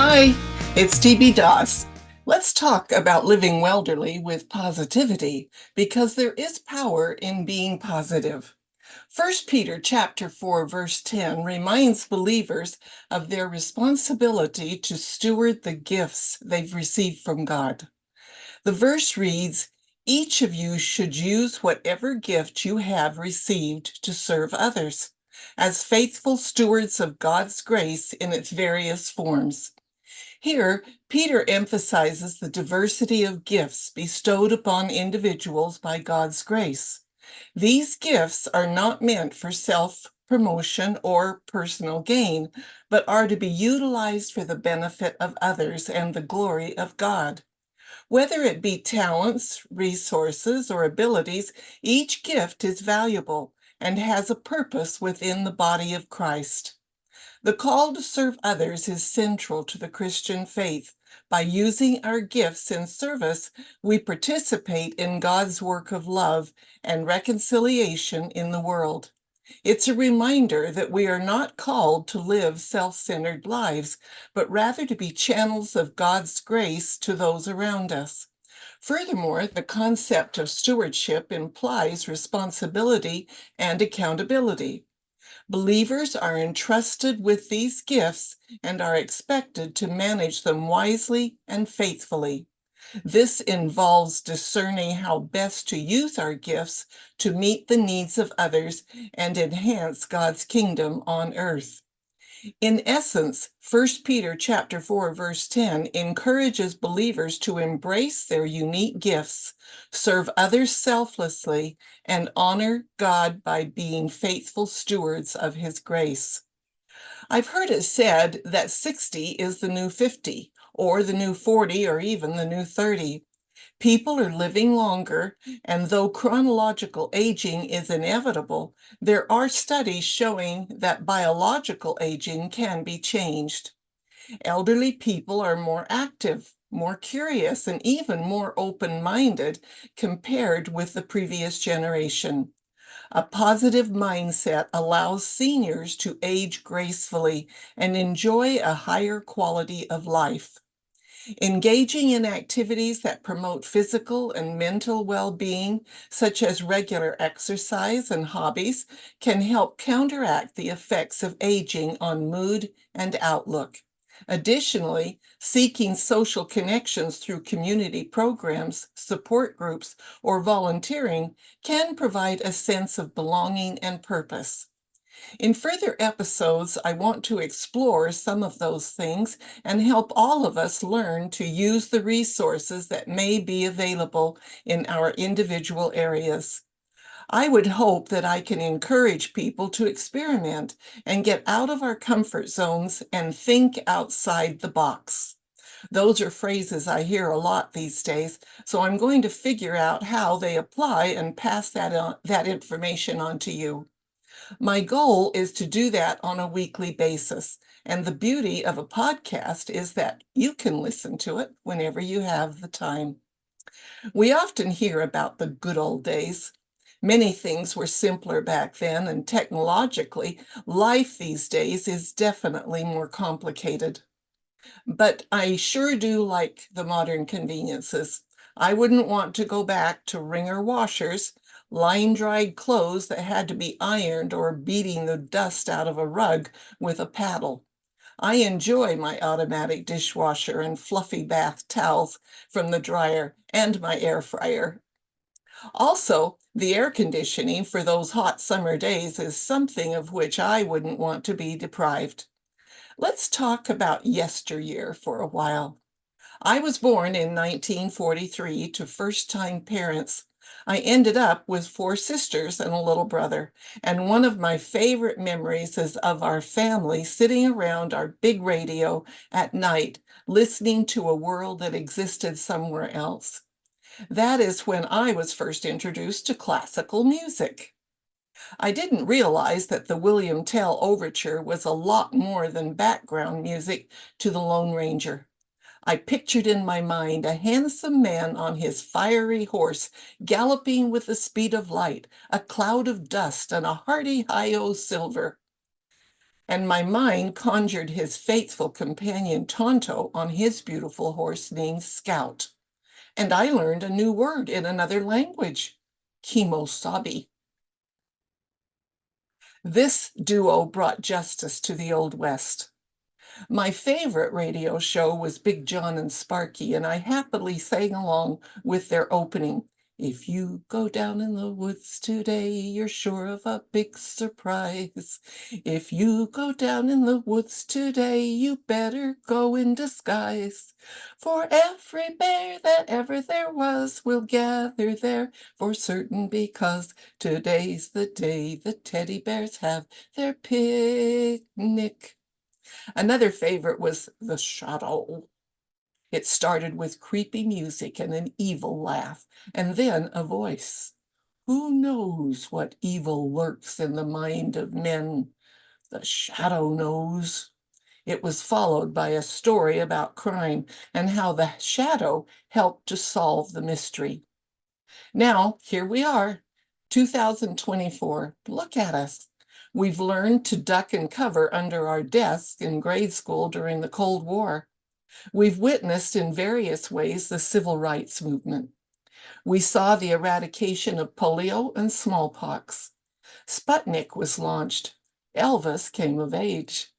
Hi, it's DeeBee Daws. Let's talk about living welderly with positivity because there is power in being positive. 1 Peter chapter 4 verse 10 reminds believers of their responsibility to steward the gifts they've received from God. The verse reads, "Each of you should use whatever gift you have received to serve others, as faithful stewards of God's grace in its various forms." Here, Peter emphasizes the diversity of gifts bestowed upon individuals by God's grace. These gifts are not meant for self-promotion or personal gain, but are to be utilized for the benefit of others and the glory of God. Whether it be talents, resources, or abilities, each gift is valuable and has a purpose within the body of Christ. The call to serve others is central to the Christian faith. By using our gifts in service, we participate in God's work of love and reconciliation in the world. It's a reminder that we are not called to live self-centered lives, but rather to be channels of God's grace to those around us. Furthermore, the concept of stewardship implies responsibility and accountability. Believers are entrusted with these gifts and are expected to manage them wisely and faithfully. This involves discerning how best to use our gifts to meet the needs of others and enhance God's kingdom on earth. In essence, 1 Peter chapter 4 verse 10 encourages believers to embrace their unique gifts, serve others selflessly, and honor God by being faithful stewards of his grace. I've heard it said that 60 is the new 50, or the new 40, or even the new 30. People are living longer, and though chronological aging is inevitable, there are studies showing that biological aging can be changed. Elderly people are more active, more curious, and even more open-minded compared with the previous generation. A positive mindset allows seniors to age gracefully and enjoy a higher quality of life. Engaging in activities that promote physical and mental well-being, such as regular exercise and hobbies, can help counteract the effects of aging on mood and outlook. Additionally, seeking social connections through community programs, support groups, or volunteering can provide a sense of belonging and purpose. In further episodes, I want to explore some of those things and help all of us learn to use the resources that may be available in our individual areas. I would hope that I can encourage people to experiment and get out of our comfort zones and think outside the box. Those are phrases I hear a lot these days, so I'm going to figure out how they apply and pass that information on to you. My goal is to do that on a weekly basis. And the beauty of a podcast is that you can listen to it whenever you have the time. We often hear about the good old days. Many things were simpler back then, and technologically, life these days is definitely more complicated. But I sure do like the modern conveniences. I wouldn't want to go back to wringer washers, line-dried clothes that had to be ironed, or beating the dust out of a rug with a paddle. I enjoy my automatic dishwasher and fluffy bath towels from the dryer and my air fryer. Also, the air conditioning for those hot summer days is something of which I wouldn't want to be deprived. Let's talk about yesteryear for a while. I was born in 1943 to first-time parents. I ended up with 4 sisters and a little brother, and one of my favorite memories is of our family sitting around our big radio at night, listening to a world that existed somewhere else. That is when I was first introduced to classical music. I didn't realize that the William Tell Overture was a lot more than background music to the Lone Ranger. I pictured in my mind a handsome man on his fiery horse, galloping with the speed of light, a cloud of dust, and a hearty hi-yo silver. and my mind conjured his faithful companion Tonto on his beautiful horse named Scout. And I learned a new word in another language, Kimosabi. This duo brought justice to the Old West. My favorite radio show was Big John and Sparky, and I happily sang along with their opening. If you go down in the woods today, you're sure of a big surprise. If you go down in the woods today, you better go in disguise. For every bear that ever there was will gather there for certain, because today's the day the teddy bears have their picnic. Another favorite was The Shadow. It started with creepy music and an evil laugh, and then a voice. Who knows what evil lurks in the mind of men? The Shadow knows. It was followed by a story about crime and how the shadow helped to solve the mystery. Now, here we are, 2024. Look at us. We've learned to duck and cover under our desks in grade school during the Cold War. We've witnessed in various ways the civil rights movement. We saw the eradication of polio and smallpox. Sputnik was launched. Elvis came of age.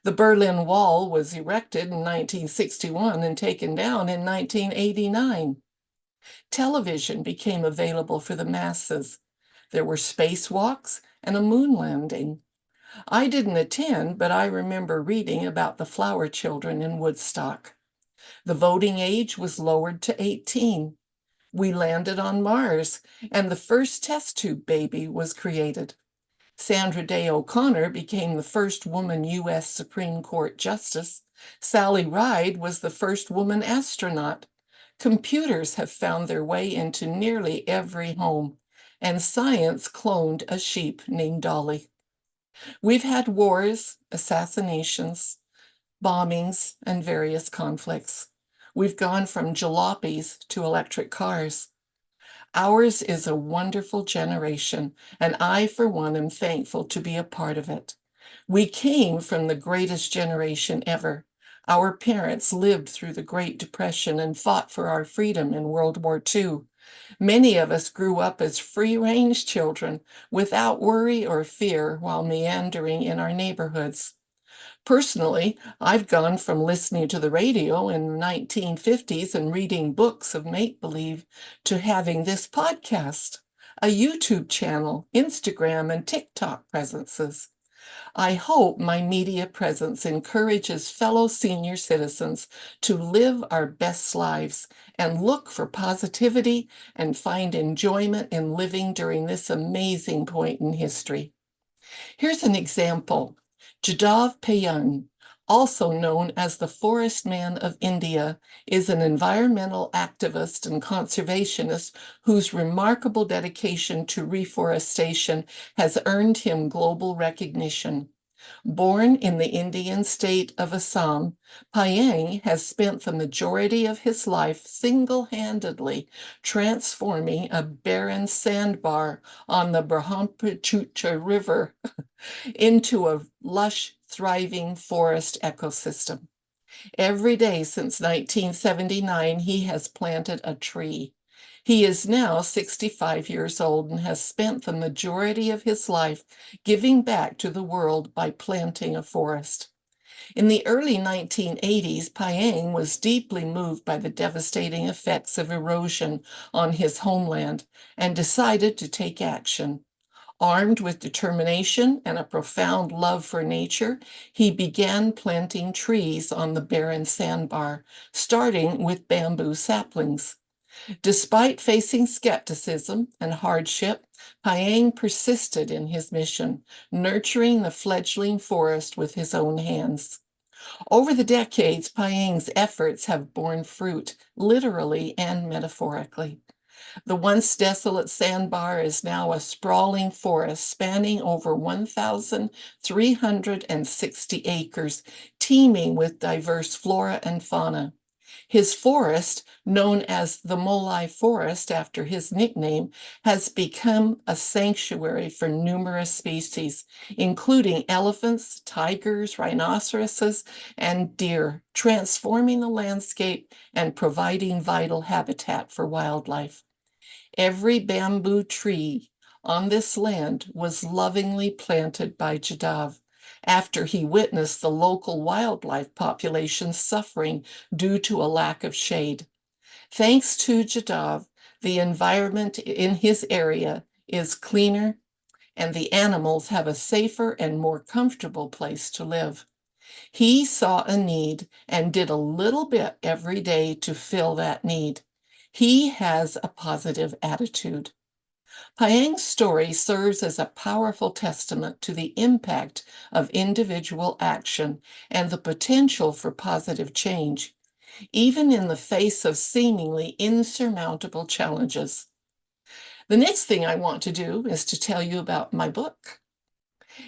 The Berlin Wall was erected in 1961 and taken down in 1989. Television became available for the masses. There were spacewalks and a moon landing. I didn't attend, but I remember reading about the flower children in Woodstock. The voting age was lowered to 18. We landed on Mars, and the first test tube baby was created. Sandra Day O'Connor became the first woman U.S. Supreme Court Justice. Sally Ride was the first woman astronaut. Computers have found their way into nearly every home, and science cloned a sheep named Dolly. We've had wars, assassinations, bombings, and various conflicts. We've gone from jalopies to electric cars. Ours is a wonderful generation, and I, for one, am thankful to be a part of it. We came from the greatest generation ever. Our parents lived through the Great Depression and fought for our freedom in World War II. Many of us grew up as free-range children without worry or fear while meandering in our neighborhoods. Personally, I've gone from listening to the radio in the 1950s and reading books of make-believe to having this podcast, a YouTube channel, Instagram, and TikTok presences. I hope my media presence encourages fellow senior citizens to live our best lives and look for positivity and find enjoyment in living during this amazing point in history. Here's an example. Jadav Payang, also known as the Forest Man of India, is an environmental activist and conservationist whose remarkable dedication to reforestation has earned him global recognition. Born in the Indian state of Assam, Payang has spent the majority of his life single-handedly transforming a barren sandbar on the Brahmaputra River into a lush, thriving forest ecosystem. Every day since 1979, he has planted a tree. He is now 65 years old and has spent the majority of his life giving back to the world by planting a forest. In the early 1980s, Payang was deeply moved by the devastating effects of erosion on his homeland and decided to take action. Armed with determination and a profound love for nature, he began planting trees on the barren sandbar, starting with bamboo saplings. Despite facing skepticism and hardship, Payang persisted in his mission, nurturing the fledgling forest with his own hands. Over the decades, Payang's efforts have borne fruit, literally and metaphorically. The once desolate sandbar is now a sprawling forest spanning over 1,360 acres, teeming with diverse flora and fauna. His forest, known as the Molai Forest after his nickname, has become a sanctuary for numerous species, including elephants, tigers, rhinoceroses, and deer, transforming the landscape and providing vital habitat for wildlife. Every bamboo tree on this land was lovingly planted by Jadav after he witnessed the local wildlife population suffering due to a lack of shade. Thanks to Jadav, the environment in his area is cleaner and the animals have a safer and more comfortable place to live. He saw a need and did a little bit every day to fill that need. He has a positive attitude. Payang's story serves as a powerful testament to the impact of individual action and the potential for positive change, even in the face of seemingly insurmountable challenges. The next thing I want to do is to tell you about my book.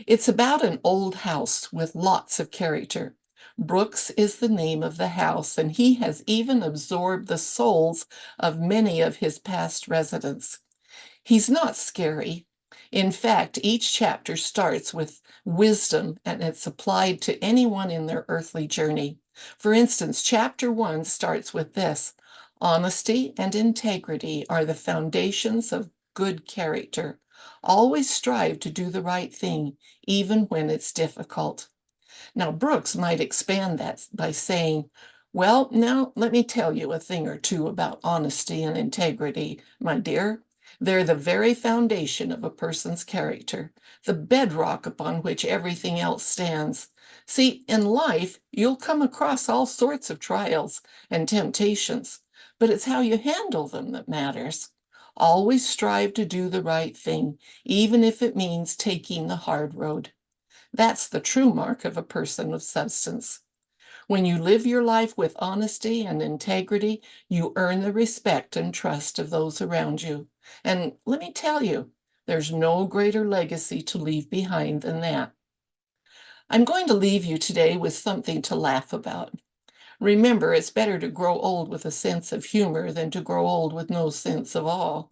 It's about an old house with lots of character. Brooks is the name of the house, and he has even absorbed the souls of many of his past residents. He's not scary. In fact, each chapter starts with wisdom, and it's applied to anyone in their earthly journey. For instance, chapter 1 starts with this: honesty and integrity are the foundations of good character. Always strive to do the right thing, even when it's difficult. Now, Brooks might expand that by saying, well, now let me tell you a thing or two about honesty and integrity, my dear. They're the very foundation of a person's character, the bedrock upon which everything else stands. See, in life, you'll come across all sorts of trials and temptations, but it's how you handle them that matters. Always strive to do the right thing, even if it means taking the hard road. That's the true mark of a person of substance. When you live your life with honesty and integrity, you earn the respect and trust of those around you. And let me tell you, there's no greater legacy to leave behind than that. I'm going to leave you today with something to laugh about. Remember, it's better to grow old with a sense of humor than to grow old with no sense of all.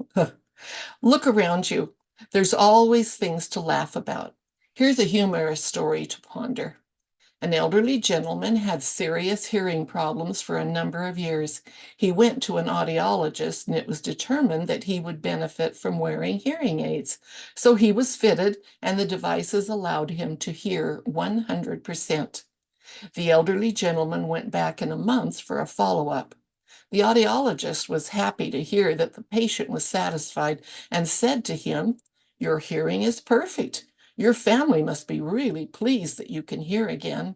Look around you. There's always things to laugh about. Here's a humorous story to ponder. An elderly gentleman had serious hearing problems for a number of years. He went to an audiologist, and it was determined that he would benefit from wearing hearing aids. So he was fitted, and the devices allowed him to hear 100%. The elderly gentleman went back in a month for a follow-up. The audiologist was happy to hear that the patient was satisfied and said to him, "Your hearing is perfect. Your family must be really pleased that you can hear again."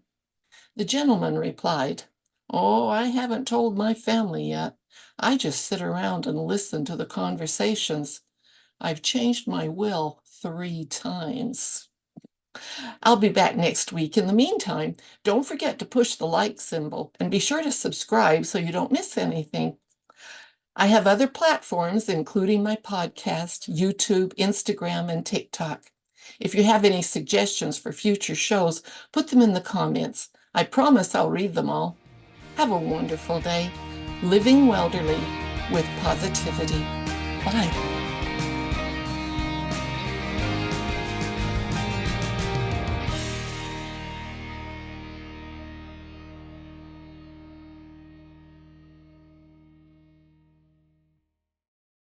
The gentleman replied, "Oh, I haven't told my family yet. I just sit around and listen to the conversations. I've changed my will 3 times." I'll be back next week. In the meantime, don't forget to push the like symbol and be sure to subscribe so you don't miss anything. I have other platforms, including my podcast, YouTube, Instagram, and TikTok. If you have any suggestions for future shows, put them in the comments. I promise I'll read them all. Have a wonderful day. Living Welderly with positivity. Bye.